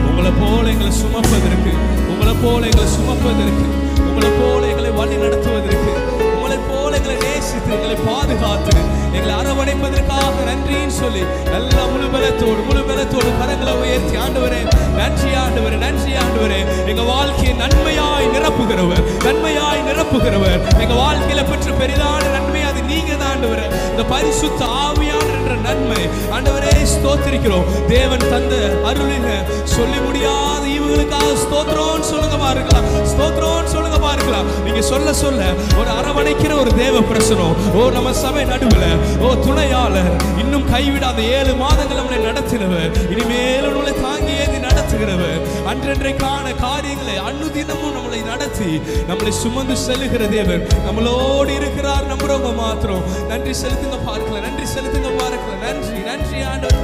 உங்களை போல எங்களை சுமப்பதற்கு, உங்களை போல எங்களை சுமப்பதற்கு, உங்களை போல எங்களை வழி நடத்துவதற்கு, உங்களை போல எங்களை நேசித்து எங்களை பாதுகாத்து எங்களை அரவணைப்பதற்காக நன்றின்னு சொல்லி நல்ல முழு பலத்தோடு கரங்களை உயர்த்தி ஆண்டவரே நன்றி ஆண்டவரே, நன்றி ஆண்டவரே. எங்க வாழ்க்கையை நன்மையாய் நிரப்புகிறவர், நன்மையாய் நிரப்புகிறவர். எங்க வாழ்க்கையில பெற்ற பெரிதான நன்மை அது நீங்க தான் ஆண்டவரே. இந்த பரிசுத்த ஆவியானவர் என்ற நன்மை ஆண்டவரே ஸ்தோத்திரிக்கிறோம். தேவன் தந்த அருளின சொல்லி முடியாத ஈவுகளுக்காக ஸ்தோத்திரம் சொல்லுங்க பாருக்கலாம், ஸ்தோத்திரம் சொல்லுங்க பாருக்கலாம். நீங்க சொல்ல சொல்ல ஒரு அரவணைக்கிற ஒரு தேவ பிரசனம், ஓ நம்ம சபை நடுவில், ஓ துணையாளர், இன்னும் கைவிடாத 7 மாதங்கள் நம்மளை நடத்தினவர், இனிமேல் நம்மளை தாங்கி ஏந்தி நடத்துகிறவர், அன்றன்றைக்கான காரியங்களை அன்னுதினமும் நம்மளை நடத்தி நம்மளை சுமந்து செல்லுகிற தேவன் நம்மளோடு இருக்கிறார். நம்புறவங்க மாத்திரம் நன்றி செலுத்துங்க பார்க்கலாம், நன்றி செலுத்துங்க பார்க்கலாம். நன்றி நன்றி ஆண்டவர்.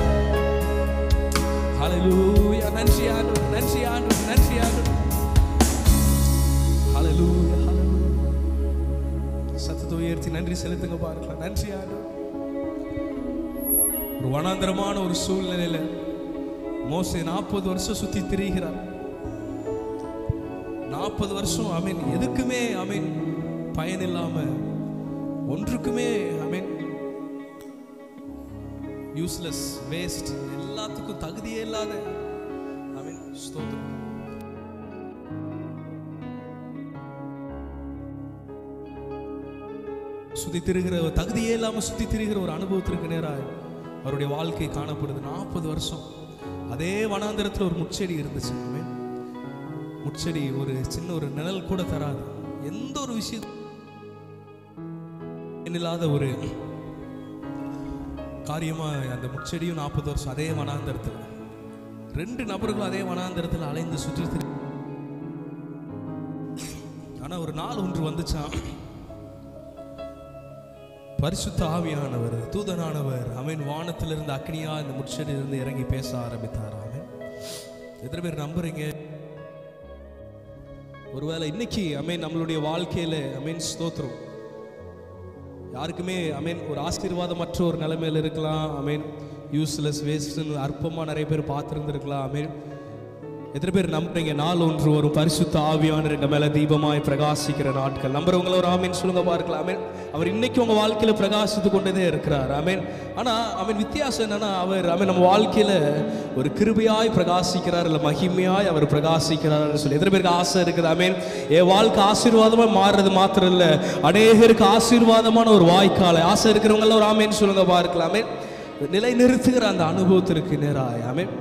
ஹல்லேலூயா. நன்றி ஆண்டவர், நன்றி ஆண்டவர், நன்றி ஆண்டவர். ஹல்லேலூயா, ஹல்லேலூயா. சத்தத்தை உயர்த்தி நன்றி செலுத்துங்க பார்க்கலாம். நன்றி ஆண்டவர். ஒரு வனாந்தரமான ஒரு சூழ்நிலையில மோசே 40 வருஷம் சுத்தி திரிகிறார். 40 வருஷம் அமீன் எதுக்குமே அமீன் பயன் இல்லாம, ஒன்றுக்குமே அமீன் யூஸ்லெஸ், வேஸ்ட், எல்லாத்துக்கும் தகுதியே இல்லாத அமீன் ஸ்தோத்திரம். சுத்தி திரிகிற தகுதியே இல்லாம சுத்தி திரிகிற ஒரு அனுபவத்திற்கு நேராக அவருடைய வாழ்க்கை காணப்படுது. 40 வருஷம் அதே வனாந்தரத்தில் ஒரு முட்செடி இருந்துச்சு. முட்செடி ஒரு சின்ன ஒரு நிழல் கூட தராது, எந்த ஒரு விஷயம் இல்லாத ஒரு காரியமா அந்த முட்செடியும் 40 வருஷம் அதே வனாந்தரத்தில், 2 நபர்களும் அதே வனாந்தரத்தில் அலைந்து சுற்றி திரி. ஆனா ஒரு நாள் ஒன்று வந்துச்சான். பரிசுத்த ஆவியானவர், தூதனானவர் அமீன் வானத்திலிருந்து அக்னியா இந்த முட்செடியிலிருந்து இறங்கி பேச ஆரம்பித்தார். ஆமென். எத்தனை பேர் நம்புறீங்க? ஒருவேளை இன்னைக்கு அமீன் நம்மளுடைய வாழ்க்கையில அமீன் ஸ்தோத்திரம் யாருக்குமே அமீன் ஒரு ஆசீர்வாதமற்ற ஒரு நிலைமையில் இருக்கலாம். அமீன் யூஸ்லெஸ், வேஸ்ட்னு அற்பமாக நிறைய பேர் பார்த்துருந்துருக்கலாம். அமீன் எத்தனை பேர் நம்புறீங்க நாள் ஒன்று ஒரு பரிசுத்த ஆவியானவர் எங்க மேல தீபமாய் பிரகாசிக்கிற நாட்கள்? நம்புறவங்கள ஒரு ஆமீன் சொல்லுங்க பார்க்கலாம். ஆமென். அவர் இன்னைக்கு உங்க வாழ்க்கையில பிரகாசித்து கொண்டே இருக்கிறார். ஆமென். ஆனா வித்தியாசம் என்னன்னா, அவர் நம்ம வாழ்க்கையில ஒரு கிருபையாய் பிரகாசிக்கிறார், இல்ல மகிமையாய் அவர் பிரகாசிக்கிறார் சொல்லி எத்தனை பேருக்கு ஆசை இருக்குது? ஆமென். என் வாழ்க்கை ஆசீர்வாதமா மாறுறது மாத்திரம் இல்ல, அநேகருக்கு ஆசீர்வாதமான ஒரு வாய்க்கால ஆசை இருக்கிறவங்கள ஒரு ஆமீன் சொல்லுங்க பார்க்கலாம். ஆமென். நிலை நிறுத்துகிற அந்த அனுபவத்திற்கு நேராய். ஆமென்.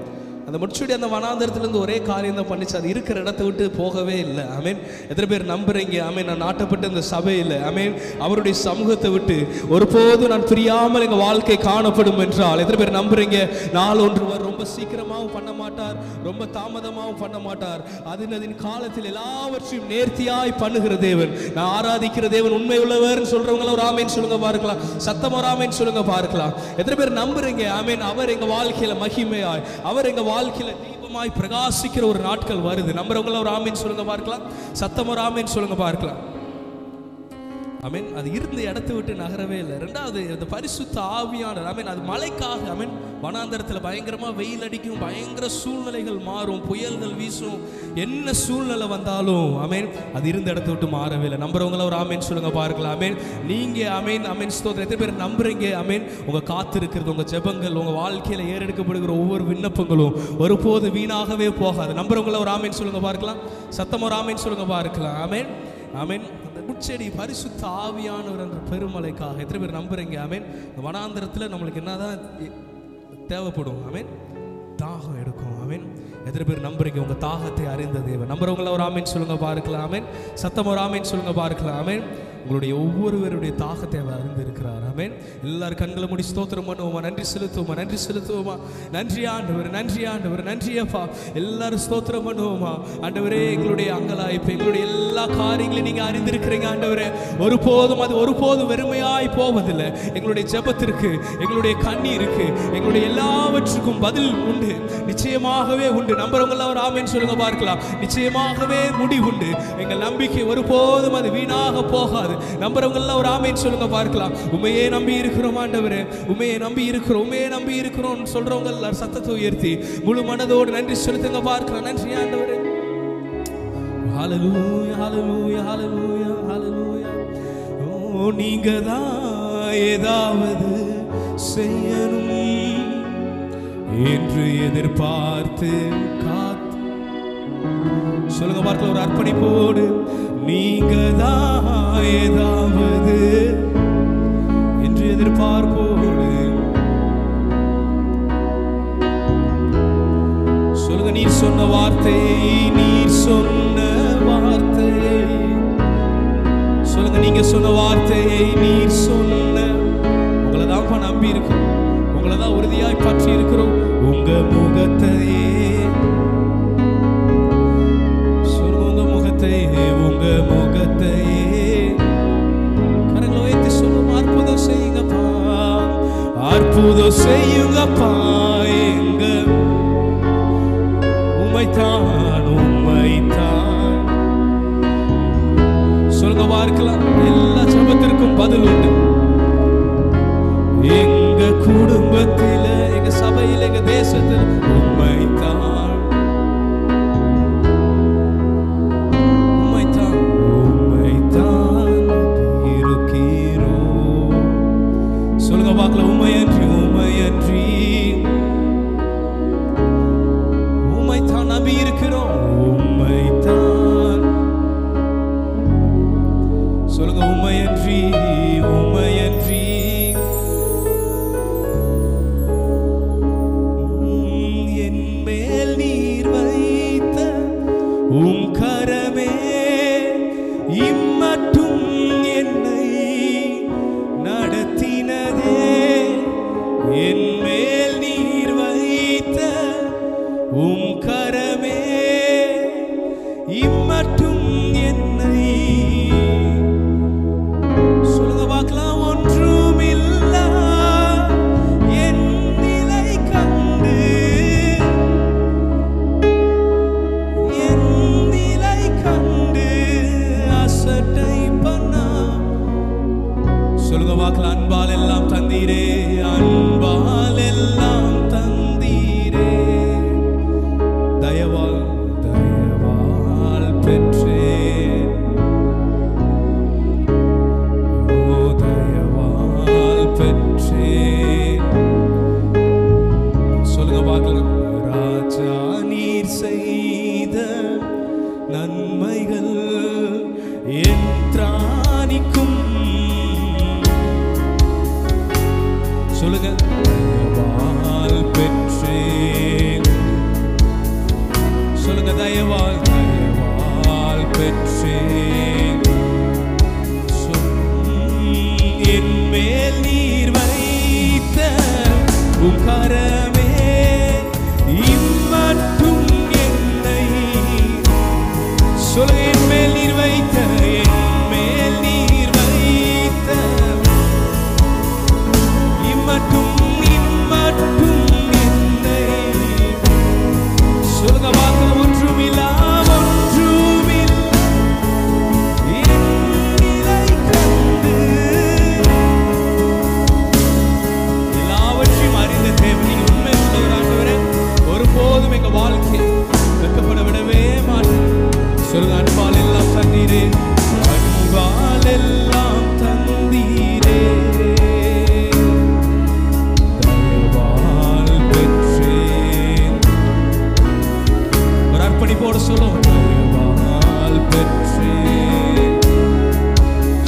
அந்த முட்சுடி அந்த வனாந்தரத்திலிருந்து ஒரே காரியம் தான் பண்ணிச்சு, அது இருக்கிற இடத்தை விட்டு போகவே இல்லை. ஆமென். எத்தனை பேர் நம்புறீங்க? ஆமென். நான் நாட்டப்பட்ட இந்த சபையில் ஆமென் அவருடைய சமூகத்தை விட்டு ஒருபோதும் நான் பிரியாமல் எங்கள் வாழ்க்கை காணப்படும் என்றால் எத்தனை பேர் நம்புறீங்க? நாள் ஒன்று ரொம்ப சீக்கிரமாகவும் பண்ண மாட்டார், ரொம்ப தாமதமாகவும் பண்ண மாட்டார். அதன் காலத்தில் எல்லாவற்றையும் நேர்த்தியாய் பண்ணுகிற தேவன், நான் ஆராதிக்கிற தேவன் உண்மை உள்ளவர் சொல்றவங்கள ஒரு ஆமேன் சொல்லுங்க பார்க்கலாம். சத்தம் ஒரு ஆமேன் சொல்லுங்க பார்க்கலாம். எத்தனை பேர் நம்புறீங்க? ஆமேன். அவர் எங்க வாழ்க்கையில மகிமையாய், அவர் எங்க வாழ்க்கையில தீபமாய் பிரகாசிக்கிற ஒரு நாட்கள் வருது. நம்புறவங்கள ஒரு ஆமீன் சொல்லுங்க பார்க்கலாம். சத்தம் ஒரு ஆமீன் சொல்லுங்க பார்க்கலாம். ஆமென். அது இருந்த இடத்தை விட்டு நகரவே இல்லை. ரெண்டாவது, அந்த பரிசுத்த ஆவியானவர் ஆமென் அது மழைக்காக ஆமென் வனாந்தரத்தில் பயங்கரமா வெயில் அடிக்கும், பயங்கர சூழ்நிலைகள் மாறும், புயல்கள் வீசும், என்ன சூழ்நிலை வந்தாலும் ஆமென் அது இருந்த இடத்தை விட்டு மாறவே இல்லை. நம்புறவங்கள ஒரு ஆமேன் சொல்லுங்க பார்க்கலாம். ஆமென். நீங்க ஆமென் ஆமென் ஸ்தோத்திரம். எத்தனை பேர் நம்புறீங்க? ஆமென் உங்க காத்திருக்கிறது, உங்க ஜெபங்கள், உங்க வாழ்க்கையில ஏறெடுக்கப்படுகிற ஒவ்வொரு விண்ணப்பங்களும் ஒருபோது வீணாகவே போகாது. நம்புறவங்கள ஒரு ஆமேன் சொல்லுங்க பார்க்கலாம். சத்தம் ஒரு ஆமேன் சொல்லுங்க பார்க்கலாம். ஆமென் ஆமென். அந்த முட்செடி பரிசுத்த ஆவியானவர் என்ற பெருமலைக்காக எத்தனை பேர் நம்புறீங்க? ஆமென். வனாந்தரத்தில் நம்மளுக்கு என்னதான் தேவைப்படும்? ஆமென். தாகம் எடுக்கும். ஆமென். எத்தனை பேர் நம்புறீங்க? உங்க தாகத்தை அறிந்த தேவன். நம்புறவங்கள ஒரு ஆமேன் சொல்லுங்க பார்க்கலாம். ஆமென். சத்தம் ஒரு ஆமேன் சொல்லுங்க பார்க்கலாம். ஆமென். உங்களுடைய ஒவ்வொருவருடைய தாகத்தை அவர் அறிந்து இருக்கிறார். ஆமென். எல்லாரும் கண்களை மூடி ஸ்தோத்திரம் பண்ணுவோமா, நன்றி செலுத்துவோமா, நன்றி செலுத்துவோமா. நன்றி ஆண்டவர், நன்றி ஆண்டவர், நன்றி அப்பா. எல்லாரும் ஸ்தோத்திரம் பண்ணுவோமா. ஆண்டவரே, எங்களுடைய அங்கலாய்ப்பு, எங்களுடைய எல்லா காரியங்களையும் நீங்க அறிந்திருக்கிறீங்க ஆண்டவரே. ஒருபோதும் அது ஒருபோதும் வெறுமையாய் போவதில்லை. எங்களுடைய ஜெபத்திற்கு, எங்களுடைய கண்ணீருக்கு, எங்களுடைய எல்லாவற்றுக்கும் பதில் உண்டு, நிச்சயமாகவே உண்டு. நம்புறவங்கள ஒரு ஆமேன் சொல்லுங்க பார்க்கலாம். நிச்சயமாகவே முடிவுண்டு. எங்கள் நம்பிக்கை ஒருபோதும் அது வீணாக போகாது. நம்புறவங்கள ஒரு ஆமேன் சொல்லுங்க பார்க்கலாம். உண்மையே நம்பி இருக்கிறோம் ஆண்டவரே, உண்மையை நம்பி இருக்கிறோம், உண்மையை நம்பி இருக்கிறோம் சொல்றவங்க எல்லாரும் சத்தத்தை உயர்த்தி முழு மனதோடு நன்றி செலுத்துங்க பார்க்கலாம். நன்றி ஆண்டவரே. ஹல்லேலூயா ஹல்லேலூயா ஹல்லேலூயா ஹல்லேலூயா. ஓ நீங்க தான் ஏதாவது செய்யணும் என்று எதிர்பார்த்து காத்து சொல்லுங்க பார்க்கலாம். ஒரு அர்ப்பணிப்போடு நீங்க தான் ஏதாவது என்று எதிர்பார்ப்போடு சொல்லுங்க. நீர் சொன்ன வார்த்தை, நீர் சொன்ன வார்த்தை சொல்லுங்க. நீங்க சொன்ன வார்த்தையை நீர் சொன்ன, உங்களை தான் நம்பி இருக்கிறோம், உங்களை தான் உறுதியாய் பற்றி இருக்கிறோம். உங்க முகத்தையே சொல்லுங்க, உங்க முகத்தையே, உங்க முகத்தையே கரங்களை வைத்து சொல்லுங்க. அற்புதம் செய்யுங்கப்பா, அற்புதம் செய்யுங்கப்பா. எங்க உம்மைத்தான், உம்மைத்தான் சொல்லுங்க பார்க்கலாம். எல்லா ஜெபத்திற்கும் பதில் உண்டு. எங்க குடும்பத்தில, எங்க சபையில், எங்க தேசத்தில் உம்மைத்தான், உம்மைத்தான், உம்மைத்தான் இருக்கிறோம். சொல்லுங்க பார்க்கலாம். உம்மையன்றி, உம்மையன்றி, உம்மைத்தான் நம்பி இருக்கிறோம், உம்மைத்தான் சொல்லுங்க. உம்மையன்றி, உம்மையன்றி என் மேல் நீர் வைத்த உம் கரமே இம்மட்டும் என்னை நடத்தினதே. என் மேல் நீர் வைத்த உம் கரமே இம்மட்டும் என்னை சொல்லுங்க பார்க்கலாம். ஒன்றுமில்லா என் நிலை கண்டு, என் நிலை கண்டு அசட்டை பண்ணா சொல்லுங்க பார்க்கலாம். அன்பால் எல்லாம் தந்தீரே, அன்பால் எல்லாம் தந்தீரே, தயவால் நன்மைகள் என்றானிக்கும். சொல்லுங்க. தயவால் பெற்றேன். சொல்லுங்க. தயவால் பெற்றேன். என் மேல் நீர் வைத்த உம் கரமே இம்மட்டும் என்னை. சொல்லுங்க. என் மேல் நீர் வைத்த, என் மேல் நீர் வைத்த இம்மட்டும் என்னை. சொல்லுங்க. வாக்கு ஒன்றுமில்லா ஒருபோதும் எங்க வாழ்க்கை வெட்கப்பட விடவே மாட்டேன். சொல்லுங்க. அன்பால் எல்லாம் தந்தீரே, அன்பால் எல்லாம் தந்தீரே. தயவால் பெற்றேன். ஒரு அர்ப்பணிப்போடு சொல்லுவோம். தயவால் பெற்றேன்.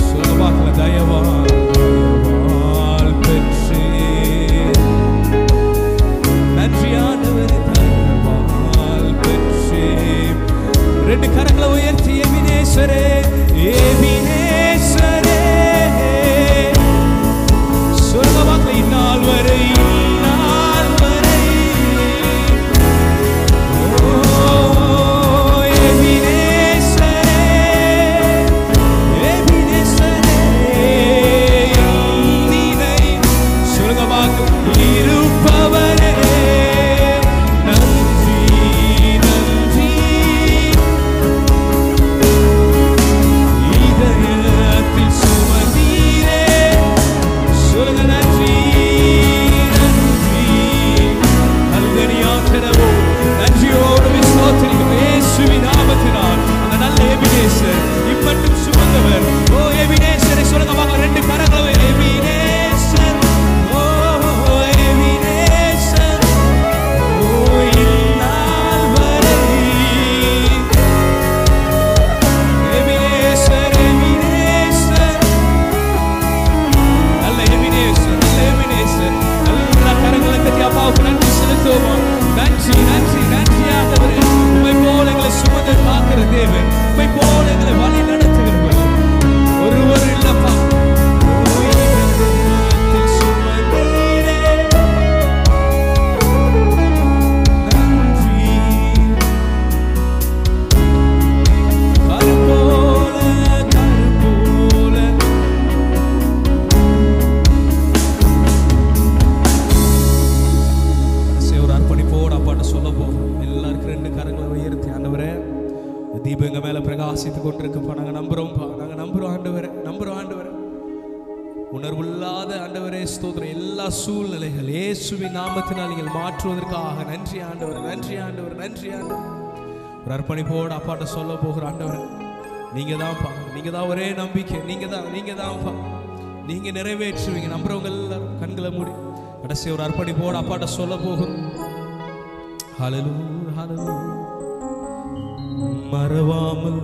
சொல்ல பார்க்கல. தயவால் பெற்றேன். நன்றியானவர். தயவால் பெற்றேன். ரெண்டு கரங்களை உயர்த்தி எபினேசரே, எபினேசரே. சொல்ல வார்த்தை. இந்நாள் வரை, இந்நாள் வரை. ஓ எபினேசரே, எபினேசரே. நீனை சொல்லுங்க வாக்கு இருப்பவரே. இப்பட்டும் சுமந்தவர். ஓ எபினேசரை சொல்லுங்க வாங்க. ரெண்டு கரங்களை. எபினேசர். ஓ எபினேசர். ஓ இந்நாள் வரை. Ebenezer, Ebenezer. நல்ல எபினேசர், நல்ல எபினேசர். நல்ல கரங்களை தட்டி அப்பாவுக்கு நன்றி செலுத்துவோம். நன்றி, நன்றி, நன்றி ஆண்டவரே. உம்மை போல எங்களை சுமந்து காக்கிற தேவன், உம்மை போல எங்களை வழி நடத்துகிறவர் ஒருவர் இல்லப்பா. தீபம் எங்க மேல பிரகாசித்துக் கொண்டிருக்கப்பா. நாங்க நம்புறோம்ப்பா, நாங்க நம்புறோம் ஆண்டவரே, நம்புறோம் ஆண்டவரே. உணர்வுள்ளாத ஆண்டவரே ஸ்தோத்திரம். எல்லா சூழ்நிலைகள் இயேசுவின் நாமத்தினால் நீங்கள் மாற்றுவதற்காக நன்றி ஆண்டவர், நன்றி ஆண்டவர், நன்றி ஆண்டவர். ஒரு அர்ப்பணிப்போடு அப்பாட்ட சொல்ல போகிற ஆண்டவர், நீங்க தான்ப்பா, நீங்க தான் ஒரே நம்பிக்கை, நீங்க தான்ப்பா, நீங்க நிறைவேற்றுவீங்க. நம்புறவங்க எல்லாரும் கண்களை மூடி கடைசி ஒரு அர்ப்பணிப்போடு அப்பாட்ட சொல்ல போகிறோம். ஹல்லேலூயா, ஹல்லேலூயா. மறவாமல்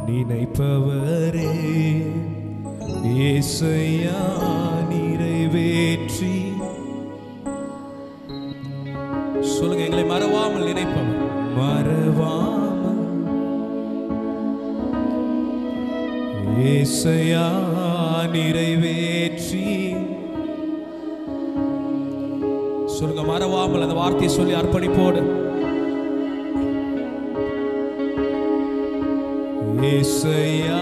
நினைப்பவரே இயேசுயா நிறைவேற்றி. சொல்லுங்க. எங்களை மறவாமல் நினைப்பவர், மறவாமல் இயேசுயா நிறைவேற்றி. சொல்லுங்க. மறவாமல் அந்த வார்த்தையை சொல்லி அர்ப்பணிப்போடு. இயேசுயா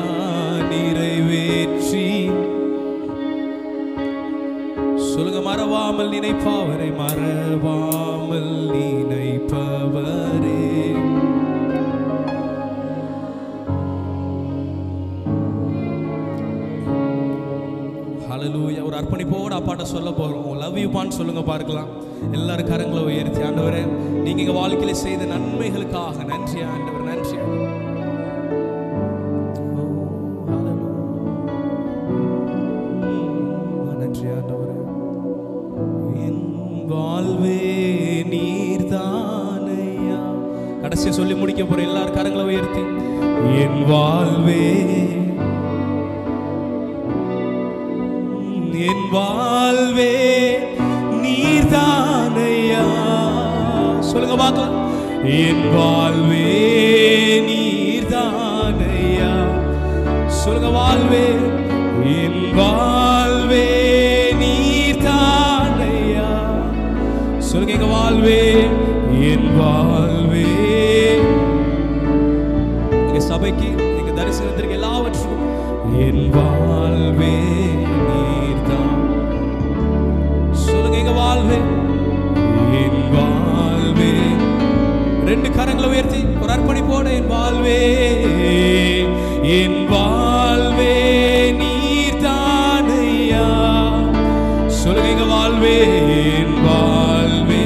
நிறைவேற்றி. சொல்லுங்க. மறவாமல் நினைப்பவரே, மறவாமல் நினைப்பவரே. ஹல்லேலூயா. ஒரு அர்ப்பணிப்போடு அப்பாட்ட சொல்ல போறோம். லவ் யூ பான்னு சொல்லுங்க பார்க்கலாம். எல்லாரும் கரங்களை உயர்த்தி, ஆண்டவரே நீங்க எங்க வாழ்க்கையில செய்த நன்மைகளுக்காக நன்றி ஆண்டவர், நன்றி. வாழ்வே நீர்தானையா. கடைசியா சொல்லி முடிக்க போறேன். எல்லாரும் கரங்களை உயர்த்தி என் வாழ்வே என் வாழ்வே நீர்தானையா சொல்லுங்க பார்க்கலாம். என் வாழ்வே நீர்தானையா சொல்லுங்க. வாழ்வே என் வாழ்வே நீர்தானையா சொல்லுங்க. எங்க வாழ்வே என் வாழ்வே எங்க சபைக்கு எங்க தரிசனத்திற்கு எல்லாவற்றுக்கும் என் வாழ்வே நீர்தான் சொல்லுங்க. எங்க வாழ்வே என் வாழ்வே ரெண்டு கரங்களை உயர்த்தி ஒரு அர்ப்பணிப்போட என் வாழ்வே என் வாழ்வே நீர்தானையா சொல்லுங்க. எங்க வாழ்வே என் வாழ்வே